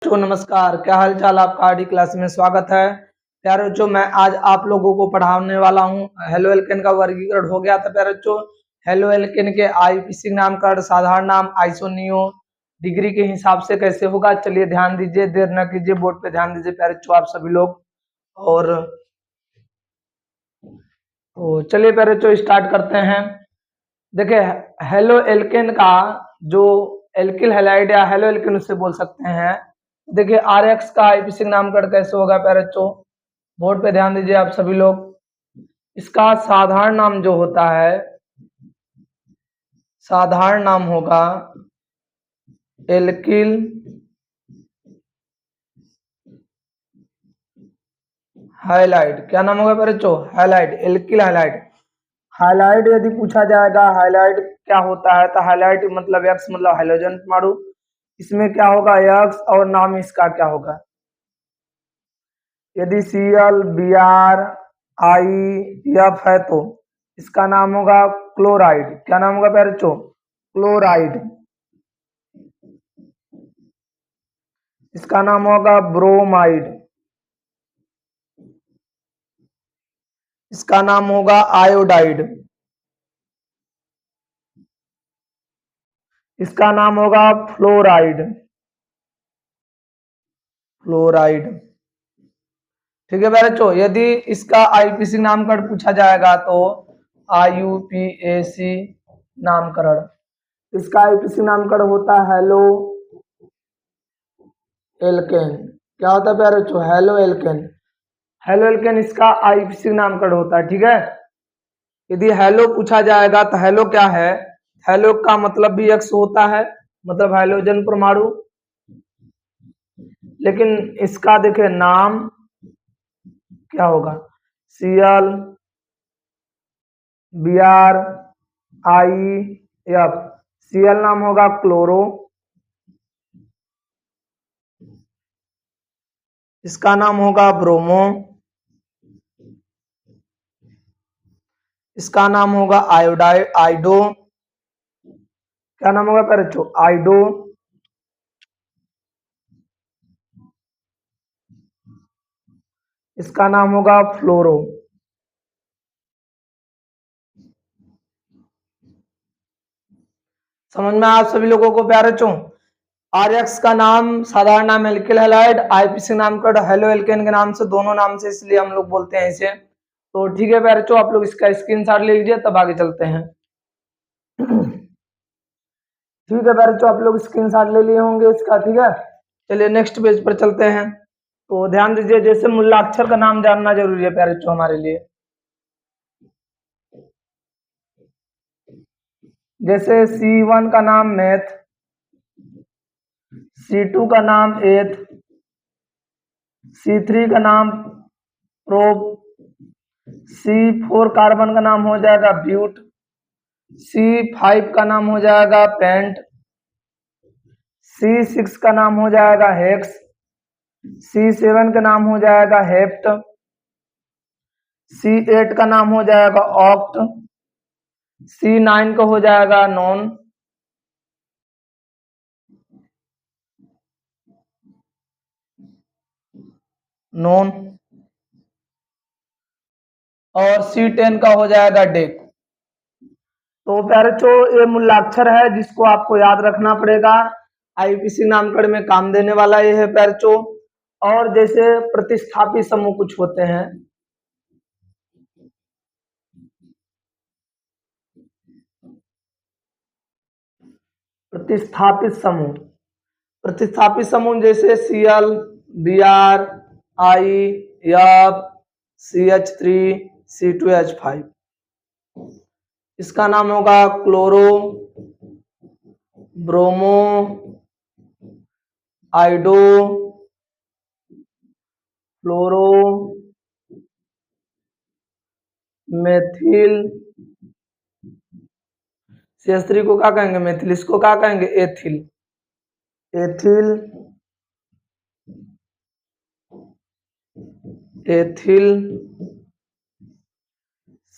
बच्चों नमस्कार, क्या हाल चाल आपका। आरडी क्लास में स्वागत है। प्यारे बच्चों, मैं आज आप लोगों को पढ़ाने वाला हूं हेलो एल्केन का वर्गीकरण हो गया था। प्यारे बच्चों, हेलो एल्केन के आईपीसी नामकरण, साधारण नाम, आइसोनियो, डिग्री के हिसाब से कैसे होगा, चलिए ध्यान दीजिए, देर न कीजिए, बोर्ड पे ध्यान दीजिए प्यारे बच्चों आप सभी लोग। और तो चलिए प्यारे बच्चों स्टार्ट करते हैं। देखिए, हेलो एल्केन का जो एल्किल हैलाइड या हेलो एल्केन उससे बोल सकते हैं। देखिए आर एक्स का आईपीसी नामकरण कैसे होगा प्यारे बच्चों, बोर्ड पे ध्यान दीजिए आप सभी लोग। इसका साधारण नाम जो होता है, साधारण नाम होगा एल्किल हाइलाइड। क्या नाम होगा प्यारे बच्चों? Halide, alkyl halide. हाइलाइड यदि पूछा जाएगा हाइलाइड क्या होता है, तो हाइलाइड मतलब एक्स मतलब हाइड्रोजन परमाणु। इसमें क्या होगा एक्स, और नाम इसका क्या होगा। यदि Cl Br I F है तो इसका नाम होगा क्लोराइड। क्या नाम होगा प्यारे बच्चों? क्लोराइड। इसका नाम होगा ब्रोमाइड। इसका नाम होगा आयोडाइड। इसका नाम होगा फ्लोराइड। फ्लोराइड, ठीक है प्यारे बच्चों। यदि इसका आईपीसी नामकरण पूछा जाएगा तो IUPAC नामकरण। इसका आईपीसी नामकरण होता है हेलो एल्केन। क्या होता है प्यारे बच्चों? Halo alkane. हेलो एल्केन इसका आईपीसी नामकरण होता है, ठीक है। यदि हेलो पूछा जाएगा तो हेलो क्या है, हेलो का मतलब भी एक्स होता है, मतलब हाइड्रोजन परमाणु। लेकिन इसका देखे नाम क्या होगा, Cl Br I F। Cl नाम होगा क्लोरो। इसका नाम होगा ब्रोमो। इसका नाम होगा आइडो। क्या नाम होगा प्यारे बच्चों? आइडो। इसका नाम होगा फ्लोरो। समझ में आप सभी लोगों को प्यारे बच्चों? आर एक्स का नाम साधारण नाम एल्किल हैलाइड, आईपीसी नामकरण हेलो एल्केन के नाम से, दोनों नाम से इसलिए हम लोग बोलते हैं इसे। तो ठीक है प्यारे बच्चों, आप लोग इसका स्क्रीनशॉट ले लीजिए, तब आगे चलते हैं। ठीक है प्यारे बच्चों, आप लोग स्क्रीनशॉट ले लिए होंगे इसका, ठीक है। चलिए नेक्स्ट पेज पर चलते हैं। तो ध्यान दीजिए, जैसे मूलाक्षर का नाम जानना जरूरी है प्यारे बच्चों हमारे लिए। जैसे C1 का नाम मैथ, C2 का नाम एथ, C3 का नाम प्रोब, C4 कार्बन का नाम हो जाएगा ब्यूट, C5 का नाम हो जाएगा पेंट, C6 का नाम हो जाएगा हेक्स, C7 का नाम हो जाएगा हेप्ट, C8 का नाम हो जाएगा ऑक्ट, C9 का हो जाएगा नॉन, और C10 का हो जाएगा डेक। तो प्यारे बच्चों, ये मूलाक्षर है जिसको आपको याद रखना पड़ेगा, आईपीसी नामकरण में काम देने वाला ये है प्यारे बच्चों। और जैसे प्रतिस्थापी समूह कुछ होते हैं, प्रतिस्थापित समूह, प्रतिस्थापित समूह जैसे Cl Br I F CH3 C2H5। इसका नाम होगा क्लोरो, ब्रोमो, आइडो, फ्लोरो, मेथिल। CH3 को क्या कहेंगे? मेथिल। इसको क्या कहेंगे? Ethyl. Ethyl, ethyl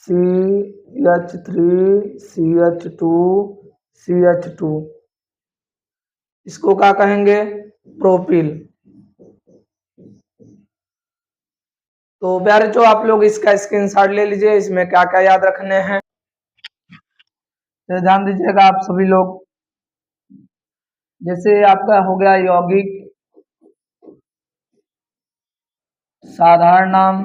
CH3 CH2 CH2। इसको क्या कहेंगे? प्रोपिल। तो प्यारे जो आप लोग इसका स्क्रीनशॉट ले लीजिए, इसमें क्या क्या याद रखने हैं तो ध्यान दीजिएगा आप सभी लोग। जैसे आपका हो गया यौगिक, साधारण नाम,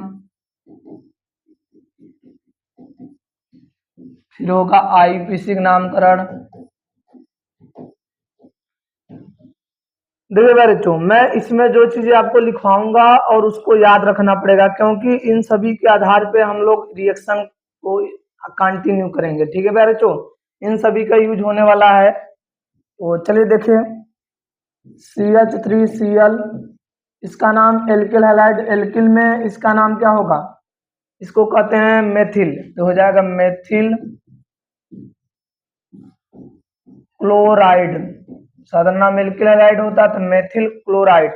फिर होगा आईपीसी नामकरण। देखिए बच्चों, मैं इसमें जो चीजें आपको लिखवाऊंगा और उसको याद रखना पड़ेगा, क्योंकि इन सभी के आधार पे हम लोग रिएक्शन को कंटिन्यू करेंगे। ठीक है प्यारे बच्चों, इन सभी का यूज होने वाला है। तो चलिए देखिए, CH3Cl, इसका नाम एल्किल हैलाइड, एल्किल में इसका नाम क्या होगा, इसको कहते हैं मेथिल, तो हो जाएगा मेथिल क्लोराइड। साधारण नाम एल्किल हैलाइड होता है तो मेथिल क्लोराइड।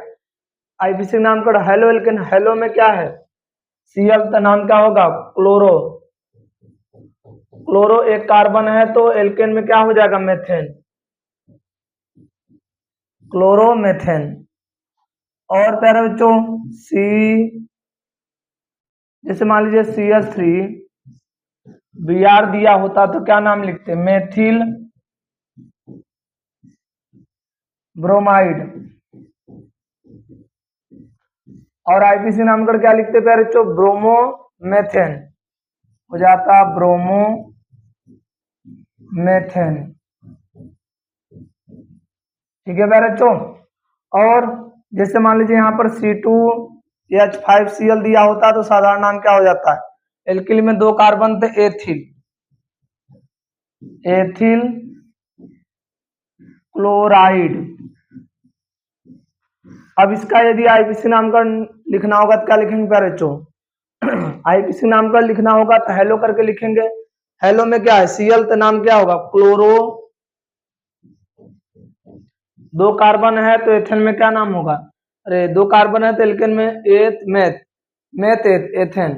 आईपीसी नाम का हेलो एल्केन, हेलो में क्या है Cl, तो नाम क्या होगा क्लोरो। क्लोरो एक कार्बन है तो एल्केन में क्या हो जाएगा मेथेन, क्लोरोमेथेन। और प्यारे बच्चों सी, जैसे मान लीजिए CH3Br दिया होता तो क्या नाम लिखते, मेथिल ब्रोमाइड। और आईपीसी नाम कर क्या लिखते प्यारे बच्चों, ब्रोमोमेथेन, हो जाता ब्रोमोमेथेन। ठीक है प्यारे बच्चों। और जैसे मान लीजिए यहाँ पर C2H5Cl दिया होता तो साधारण नाम क्या हो जाता है, एल्किल में दो कार्बन थे एथिल, एथिल क्लोराइड। अब इसका यदि आईपीसी नाम का लिखना होगा तो क्या लिखेंगे प्यारे बच्चों, आईपीसी नाम का लिखना होगा तो हेलो करके लिखेंगे। हेलो में क्या है Cl, तो नाम क्या होगा क्लोरो, दो कार्बन है तो एथेन में क्या नाम होगा, अरे दो कार्बन है तो एल्केन में मेथ एथेन,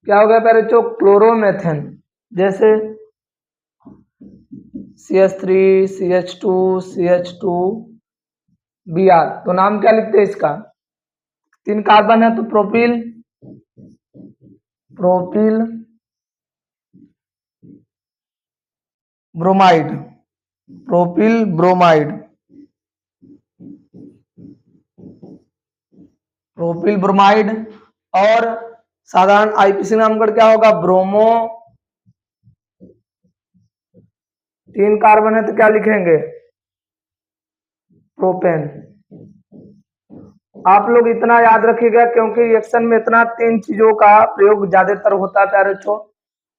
क्या हो गया प्यारे बच्चों क्लोरोमेथेन। जैसे CH3 CH2 CH2Br, तो नाम क्या लिखते हैं इसका, तीन कार्बन है तो प्रोपिल ब्रोमाइड, प्रोपिल ब्रोमाइड। और साधारण आईपीसी नाम का क्या होगा ब्रोमो, तीन कार्बन है तो क्या लिखेंगे प्रोपेन। आप लोग इतना याद रखिएगा क्योंकि रिएक्शन में इतना तीन चीजों का प्रयोग ज्यादातर होता है प्यारे बच्चों,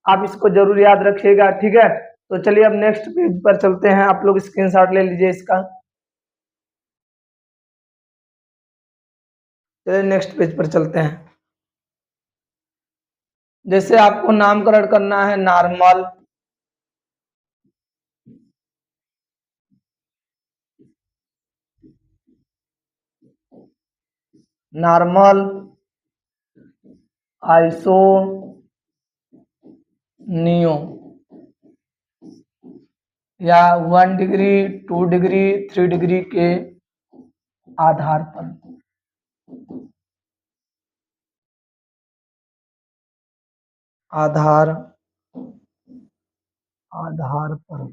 आप इसको जरूर याद रखिएगा। ठीक है, तो चलिए अब नेक्स्ट पेज पर चलते हैं, आप लोग स्क्रीनशॉट ले लीजिए इसका। चलिए नेक्स्ट पेज पर चलते हैं। जैसे आपको नामकरण करना है नॉर्मल, आइसो, नियो, या 1 डिग्री 2 डिग्री 3 डिग्री के आधार पर। आधार पर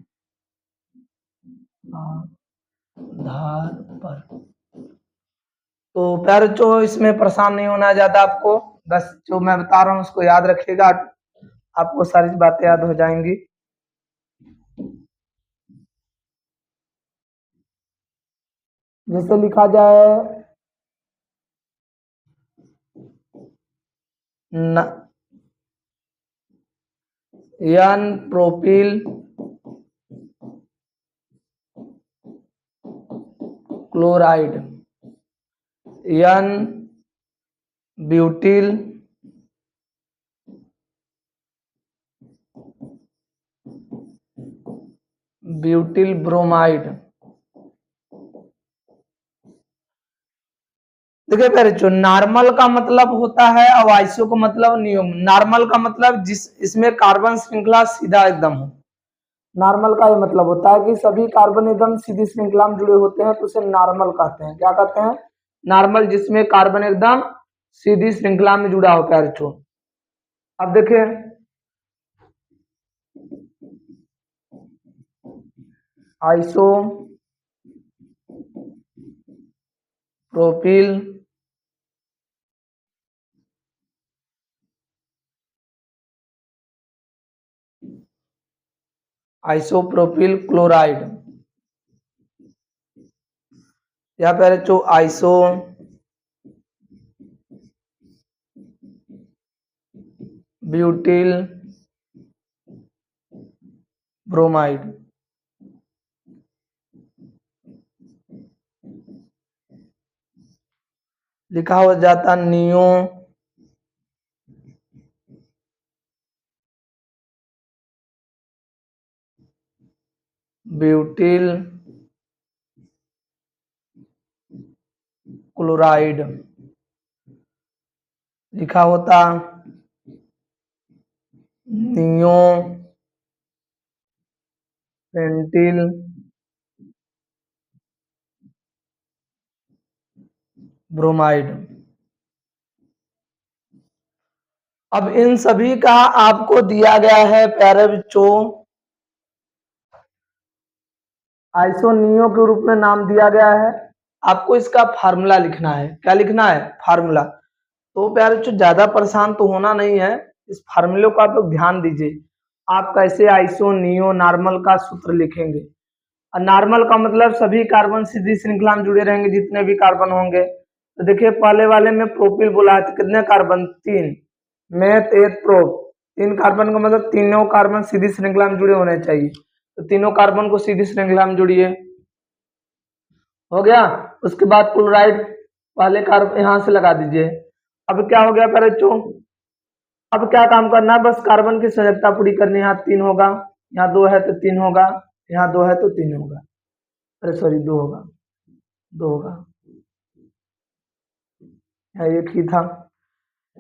तो प्यारे बच्चों इसमें परेशान नहीं होना ज्यादा, आपको बस जो मैं बता रहा हूँ उसको याद रखिएगा, आपको सारी बातें याद हो जाएंगी। जैसे लिखा जाए n propyl chloride, n butyl bromide. देखिए प्यारे बच्चों, नॉर्मल का मतलब होता है और आइसो का मतलब नियम। नॉर्मल का मतलब जिस इसमें कार्बन श्रृंखला सीधा एकदम हो, नॉर्मल का ये मतलब होता है कि सभी कार्बन एकदम सीधी श्रृंखला में जुड़े होते हैं तो उसे नॉर्मल कहते हैं। क्या कहते हैं, नॉर्मल जिसमें कार्बन एकदम सीधी श्रृंखला में जुड़ा हो प्यारे बच्चों। अब देखिए आइसो प्रोपिल आइसोप्रोपिल क्लोराइड या प्यारे बच्चों आइसो ब्यूटिल ब्रोमाइड लिखा हो जाता नियो ब्यूटिल क्लोराइड, लिखा होता नियो पेंटिल ब्रोमाइड। अब इन सभी का आपको दिया गया है प्यारे बच्चों आइसोनियो के रूप में नाम दिया गया है। आपको इसका फार्मूला लिखना है। क्या लिखना है? फार्मूला। तो प्यारे बच्चों ज्यादा परेशान तो होना नहीं है, इस फार्मूले को आप लोग ध्यान दीजिए। आप कैसे आइसोनियो नॉर्मल का सूत्र लिखेंगे। नॉर्मल का मतलब सभी कार्बन सीधी श्रृंखला में जुड़े रहेंगे जितने भी कार्बन होंगे। तो देखिए पहले वाले में प्रोपिल बोला है तो कितने carbon? 3 meth eth prop, 3 carbon का मतलब तीनों कार्बन सीधी श्रृंखला में जुड़े होने चाहिए। तो तीनों कार्बन को सीधी श्रृंखला में जुड़िए, हो गया। उसके बाद क्लोराइड पहले कार्बन यहां से लगा दीजिए। अब क्या हो गया प्यारे बच्चों? अब क्या काम करना है? बस कार्बन की संयोजकता पूरी करनी है। यहाँ 3 होगा, यहाँ 2 है तो 3 होगा, यहाँ 2 है तो 3 होगा, अरे सॉरी 2 होगा, 2 होगा, यहाँ 1 ही था।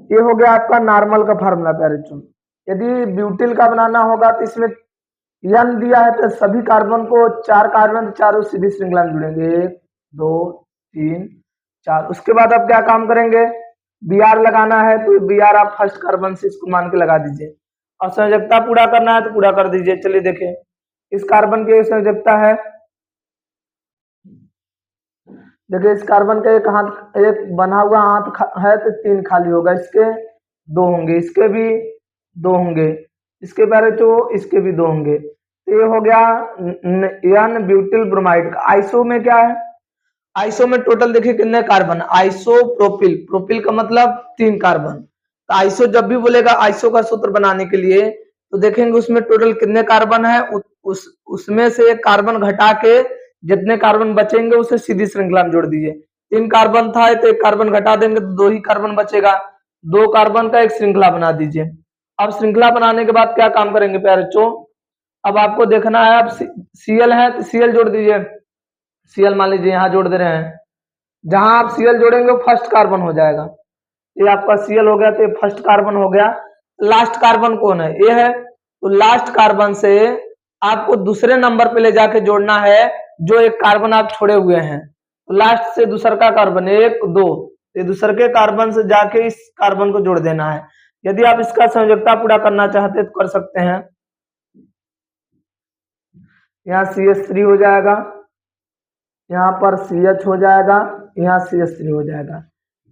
ये हो गया आपका नॉर्मल का फार्मूला प्यारे बच्चों। यदि ब्यूटिल का बनाना होगा तो इसमें n दिया है तो सभी कार्बन को 4 कार्बन चारों सीधी श्रृंखला में जुड़ेंगे, 1 2 3 4। उसके बाद आप क्या काम करेंगे? Br लगाना है तो Br आप फर्स्ट कार्बन से इसको मान के लगा दीजिए और संयोजकता पूरा करना है तो पूरा कर दीजिए। चलिए देखें इस कार्बन की संयोजकता है, देखिए इस कार्बन का एक हाथ एक बना हुआ हाथ है तो 3 खाली होगा, इसके 2 होंगे, इसके भी 2 होंगे, इसके बारे तो इसके भी 2 होंगे। तो ये हो गया n ब्यूटिल ब्रोमाइड का। आइसो में क्या है? आइसो में टोटल देखिए कितने कार्बन? आइसो प्रोपिल, प्रोपिल का मतलब 3 कार्बन। तो आइसो जब भी बोलेगा आइसो का सूत्र बनाने के लिए तो देखेंगे उसमें टोटल कितने कार्बन है, उसमें से एक कार्बन घटा के जितने कार्बन बचेंगे उसे सीधी श्रृंखला में जोड़ दीजिए। 3 कार्बन था तो एक कार्बन घटा देंगे तो 2 ही कार्बन बचेगा, 2 कार्बन का एक श्रृंखला बना दीजिए। अब श्रृंखला बनाने के बाद क्या काम करेंगे प्यारे बच्चों? अब आपको देखना है, अब Cl है तो Cl जोड़ दीजिए। Cl मान लीजिए यहाँ जोड़ दे रहे हैं, जहां आप Cl जोड़ेंगे फर्स्ट कार्बन हो जाएगा। ये आपका Cl हो गया तो ये फर्स्ट कार्बन हो गया। लास्ट कार्बन कौन है? ये है। तो लास्ट कार्बन से आपको दूसरे नंबर पे ले जाके जोड़ना है जो एक कार्बन आप छोड़े हुए हैं। तो लास्ट से दूसर का कार्बन 1 2, ये दूसर के कार्बन से जाके इस कार्बन को जोड़ देना है। यदि आप इसका संयोजकता पूरा करना चाहते तो कर सकते हैं। यहाँ CH3 हो जाएगा, यहाँ पर CH हो जाएगा, यहाँ CH3 हो जाएगा।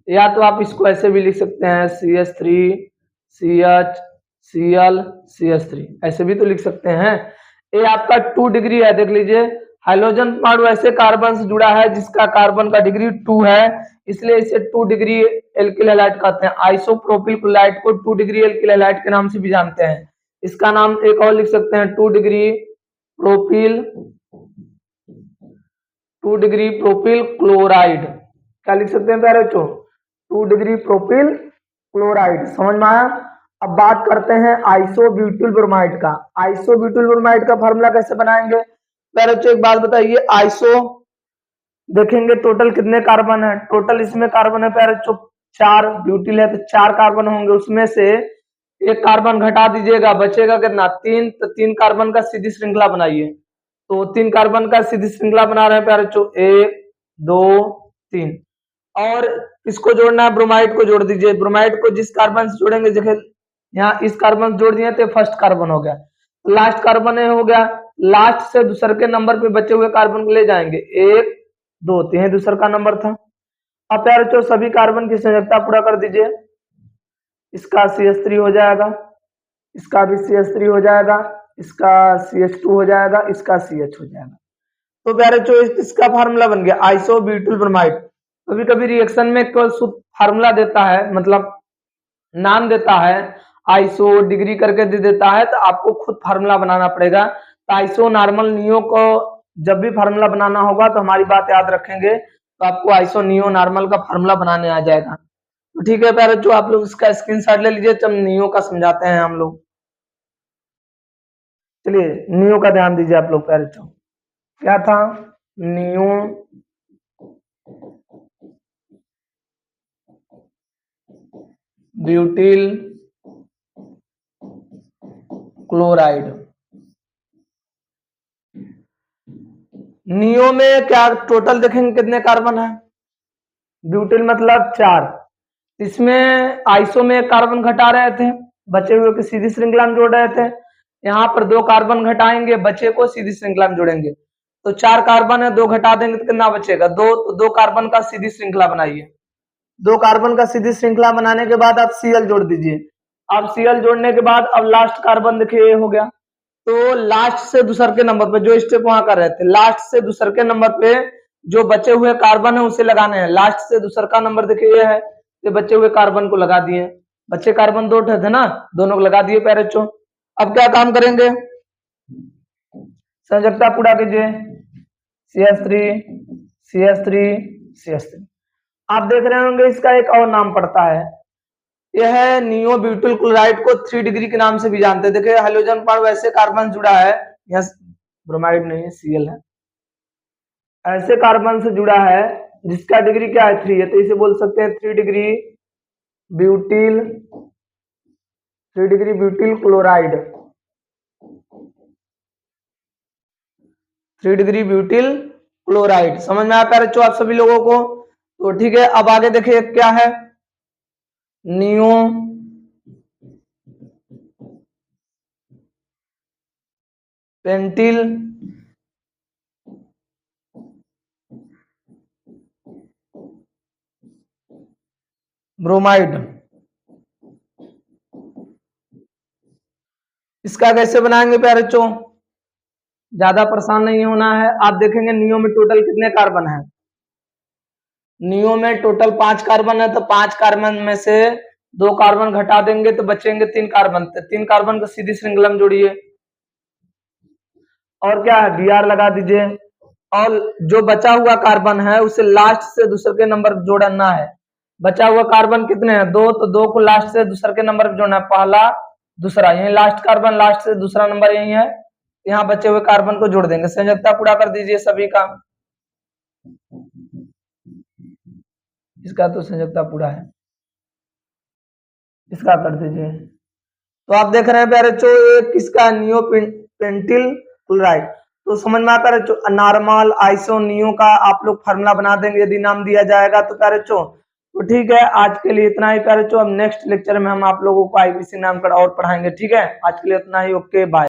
या तो आप इसको ऐसे भी लिख सकते हैं CH3 CH Cl CH3, ऐसे भी तो लिख सकते हैं। ये आपका 2 डिग्री है, देख लीजिए हाइड्रोजन परमाणु ऐसे कार्बन से जुड़ा है जिसका कार्बन का डिग्री 2 है, इसलिए इसे 2 डिग्री एल्किल हैलाइड कहते हैं। आइसोप्रोपिल क्लोराइड को 2 डिग्री एल्किल हैलाइड के नाम से भी जानते हैं। इसका नाम एक और लिख सकते हैं 2 डिग्री प्रोपिल क्लोराइड। क्या लिख सकते हैं प्यारे बच्चों? 2 डिग्री प्रोपिल क्लोराइड। समझ में आया? अब बात करते हैं आइसोब्यूटिल ब्रोमाइड का। आइसोब्यूटिल ब्रोमाइड का फार्मूला कैसे बनाएंगे प्यारे बच्चों? एक बात बताइए, आइसो देखेंगे टोटल कितने कार्बन है? टोटल इसमें कार्बन है प्यारे बच्चों 4, ब्यूटिल है तो 4 कार्बन होंगे, उसमें से एक कार्बन घटा दीजिएगा, बचेगा कितना? 3। तो 3 कार्बन का सीधी श्रृंखला बनाइए। तो 3 कार्बन का सीधी श्रृंखला बना रहे हैं प्यारे बच्चों, 1 2 3। और इसको जोड़ना है, ब्रोमाइड को जोड़ दीजिए। ब्रोमाइड को जिस कार्बन से जोड़ेंगे, देखिए यहाँ इस कार्बन से जोड़ दिए तो फर्स्ट कार्बन हो गया, लास्ट कार्बन हो गया। लास्ट से दूसरे के नंबर पे बचे हुए कार्बन को ले जाएंगे, 1 2 3 दूसरा का नंबर था। अब प्यारे बच्चों सभी कार्बन की संयोजकता पूरा कर दीजिए। इसका CH3 हो जाएगा, इसका भी CH3 हो जाएगा, इसका CH2 हो जाएगा, इसका CH हो जाएगा। तो प्यारे बच्चों इसका फार्मूला बन गया आइसोब्यूटाइल ब्रोमाइड। कभी कभी रिएक्शन में केवल फार्मूला देता है, मतलब नाम देता है, आइसो डिग्री करके दे देता है, तो आपको खुद फार्मूला बनाना पड़ेगा। तो आइसो नॉर्मल नियो को जब भी फार्मूला बनाना होगा तो हमारी बात याद रखेंगे, तो आपको आइसो नियो नॉर्मल का फार्मूला बनाने आ जाएगा। तो ठीक है प्यारे बच्चों, आप लोग इसका स्क्रीनशॉट ले लीजिए, जब नियो का समझाते हैं हम लोग। चलिए नियो का ध्यान दीजिए आप लोग प्यारे बच्चों, क्या था नियो ब्यूटिल क्लोराइड। नियो में क्या टोटल देखेंगे कितने कार्बन है, ब्यूटिल मतलब 4, इसमें आइसो में एक कार्बन घटा रहे थे, बचे हुए को सीधी श्रृंखला में जोड़ रहे थे। यहाँ पर 2 कार्बन घटाएंगे, बचे को सीधी श्रृंखला में जोड़ेंगे, तो 4 कार्बन है, 2 घटा देंगे तो कितना बचेगा 2, तो 2 कार्बन का सीधी श्रृंखला बनाइए। 2 कार्बन का सीधी श्रृंखला बनाने के बाद आप Cl जोड़ दीजिए। अब Cl जोड़ने के बाद अब लास्ट कार्बन देखिए हो गया, तो लास्ट से दूसरे के नंबर पे जो स्टेप वहां कर रहे थे, लास्ट से दूसरे के नंबर पे जो बचे हुए कार्बन है उसे लगाने हैं। लास्ट से दूसरा का नंबर देखिए ये है, ये बचे हुए कार्बन को लगा दिए, बच्चे कार्बन 2 थे ना, दोनों को लगा दिए प्यारे बच्चों। अब क्या काम करेंगे, संयोजकता पूरा कीजिए, CH3 CH3 CH3। आप देख रहे होंगे इसका एक और नाम पड़ता है, यह है नियो ब्यूटिल क्लोराइड को 3 डिग्री के नाम से भी जानते हैं। देखिए हाइड्रोजन पर वैसे कार्बन जुड़ा है, यहाँ ब्रोमाइड नहीं है Cl है, ऐसे कार्बन से जुड़ा है जिसका डिग्री क्या है 3 है, तो इसे बोल सकते हैं 3 degree butyl, 3 degree butyl chloride, 3 degree butyl chloride. समझ में आया प्यारे बच्चों आप सभी लोगों को? तो ठीक है, अब आगे देखिए क्या है, नियो पेंटिल ब्रोमाइड। इसका कैसे बनाएंगे प्यारे बच्चों, ज्यादा परेशान नहीं होना है। आप देखेंगे नियो में टोटल कितने कार्बन है, नियो में टोटल 5 कार्बन है, तो 5 कार्बन में से 2 कार्बन घटा देंगे तो बचेंगे 3 कार्बन, तो 3 कार्बन को सीधी श्रृंखला में जोड़िए, और क्या है Br लगा दीजिए, और जो बचा हुआ कार्बन है उसे लास्ट से दूसरे के नंबर पर जोड़ना है। बचा हुआ कार्बन कितने हैं 2, तो 2 को लास्ट से दूसरे के नंबर पर जोड़ना है, पहला दूसरा, यही लास्ट कार्बन, लास्ट से दूसरा नंबर यही है, यहाँ बचे हुए कार्बन को जोड़ देंगे। संयोजकता पूरा कर दीजिए सभी का, इसका तो संयोजकता पूरा है, इसका कर दीजिए। तो आप देख रहे हैं प्यारे बच्चों एक किसका नियो पेंटिल क्लोराइड। तो समझ में आता है नॉर्मल आइसो नियो का आप लोग फार्मूला बना देंगे यदि नाम दिया जाएगा तो प्यारे बच्चों। तो ठीक है, आज के लिए इतना ही प्यारे बच्चों, अब नेक्स्ट लेक्चर में हम आप लोगों को आईपीसी नाम का और पढ़ाएंगे। ठीक है, आज के लिए इतना ही, ओके बाय।